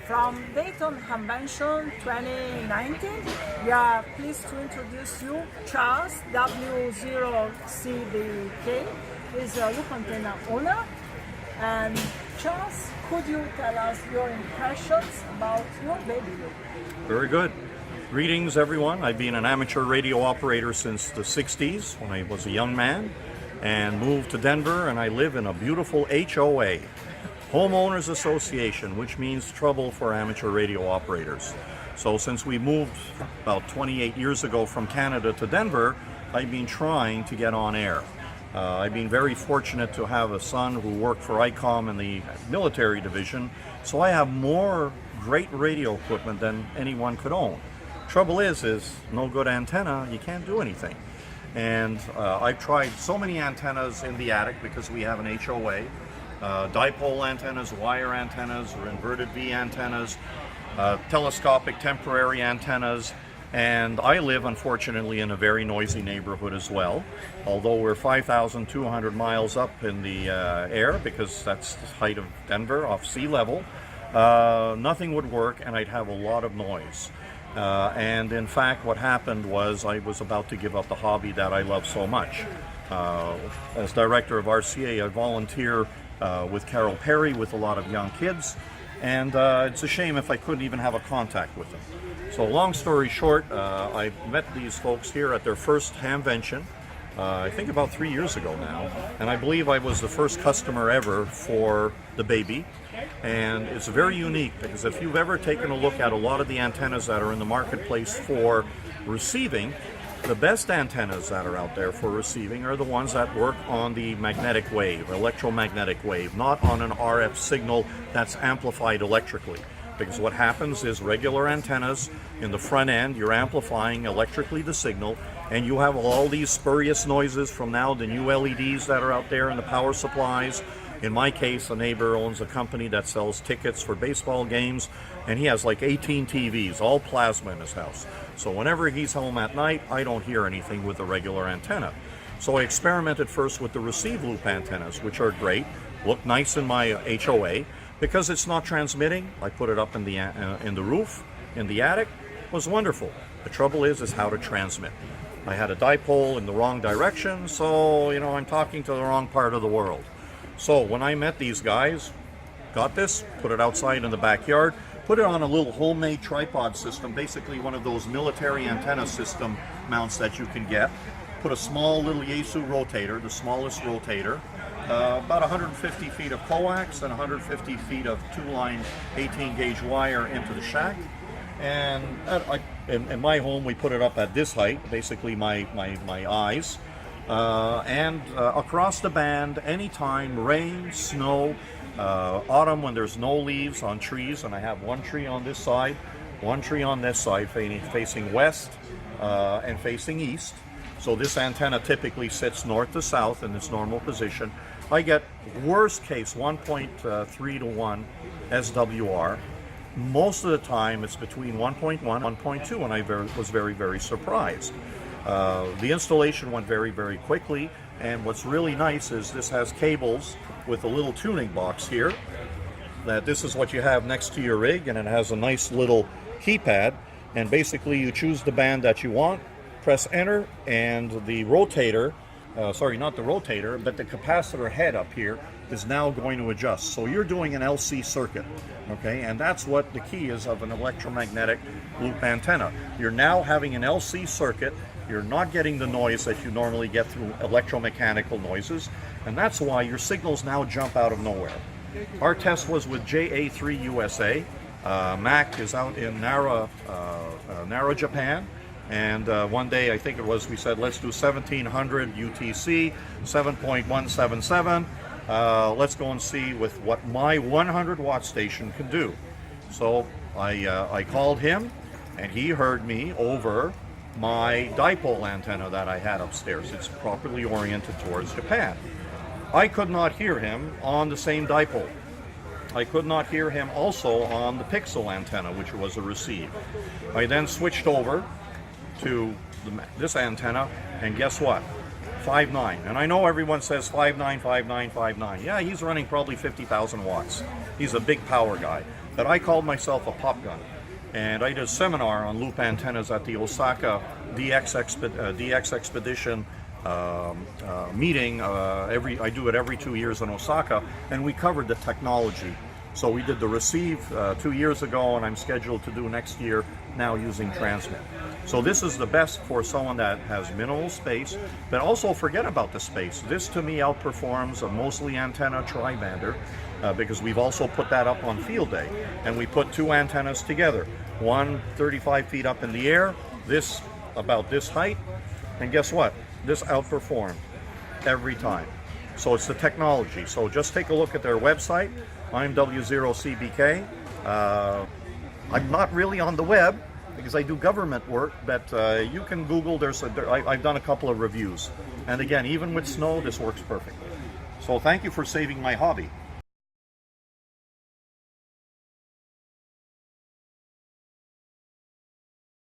from Dayton Hamvention 2019. We are pleased to introduce you Charles, W0CBK, is a loop antenna owner. And Charles, could you tell us your impressions about your baby loop? Very good. Greetings, everyone. I've been an amateur radio operator since the 60s when I was a young man and moved to Denver, and I live in a beautiful HOA, Homeowners Association, which means trouble for amateur radio operators. So since we moved about 28 years ago from Canada to Denver, I've been trying to get on air. I've been very fortunate to have a son who worked for ICOM in the military division, so I have more great radio equipment than anyone could own. Trouble is no good antenna, you can't do anything. And I've tried so many antennas in the attic because we have an HOA, dipole antennas, wire antennas, or inverted V antennas, telescopic temporary antennas, and I live unfortunately in a very noisy neighborhood as well. Although we're 5,200 miles up in the air, because that's the height of Denver off sea level, nothing would work and I'd have a lot of noise. And in fact, what happened was I was about to give up the hobby that I love so much. As director of RCA, I volunteer with Carol Perry with a lot of young kids, and it's a shame if I couldn't even have a contact with them. So long story short, I met these folks here at their first Hamvention, I think about 3 years ago now, and I believe I was the first customer ever for the baby. And it's very unique because if you've ever taken a look at a lot of the antennas that are in the marketplace for receiving, the best antennas that are out there for receiving are the ones that work on the magnetic wave, electromagnetic wave, not on an RF signal that's amplified electrically. Because what happens is regular antennas in the front end, you're amplifying electrically the signal, and you have all these spurious noises from now the new LEDs that are out there and the power supplies. In my case, a neighbor owns a company that sells tickets for baseball games, and he has like 18 TVs, all plasma in his house. So whenever he's home at night, I don't hear anything with the regular antenna. So I experimented first with the receive loop antennas, which are great, look nice in my HOA. Because it's not transmitting, I put it up in the roof, in the attic. It was wonderful. The trouble is how to transmit. I had a dipole in the wrong direction, so I'm talking to the wrong part of the world. So when I met these guys, got this, put it outside in the backyard, put it on a little homemade tripod system, basically one of those military antenna system mounts that you can get. Put a small little Yaesu rotator, the smallest rotator, about 150 feet of coax and 150 feet of two-line 18-gauge wire into the shack. And in my home, we put it up at this height, basically my eyes. And across the band, anytime, rain, snow, autumn when there's no leaves on trees, and I have one tree on this side, one tree on this side facing west and facing east. So this antenna typically sits north to south in its normal position. I get worst case 1.3 to 1 SWR. Most of the time it's between 1.1 and 1.2, and I was very, very surprised. The installation went very, very quickly, and what's really nice is this has cables with a little tuning box here. That this is what you have next to your rig, and it has a nice little keypad, and basically you choose the band that you want, press enter, and the rotator, sorry, not the rotator, but the capacitor head up here is now going to adjust. So you're doing an LC circuit, okay? And that's what the key is of an electromagnetic loop antenna. You're now having an LC circuit. You're not getting the noise that you normally get through electromechanical noises, and that's why your signals now jump out of nowhere. Our test was with JA3 USA. Mac is out in Nara, Japan. And one day, I think it was, we said, let's do 1700 UTC, 7.177. Let's go and see with what my 100 watt station can do. So I called him, and he heard me over my dipole antenna that I had upstairs. It's properly oriented towards Japan. I could not hear him on the same dipole. I could not hear him also on the pixel antenna, which was a receive. I then switched over to this antenna, and guess what? 5.9. And I know everyone says 5.9, 5.9, 5.9. Yeah, he's running probably 50,000 watts. He's a big power guy. But I called myself a pop gun. And I did a seminar on loop antennas at the Osaka DX Expedition meeting. I do it every 2 years in Osaka, and we covered the technology. So we did the receive 2 years ago, and I'm scheduled to do next year now using transmit. So this is the best for someone that has minimal space, but also forget about the space. This to me outperforms a mostly antenna tri-bander because we've also put that up on field day. And we put two antennas together, one 35 feet up in the air, this about this height, and guess what? This outperformed every time. So it's the technology. So just take a look at their website. I'm W0CBK. I'm not really on the web because I do government work, but you can Google. I've done a couple of reviews. And again, even with snow, this works perfectly. So thank you for saving my hobby.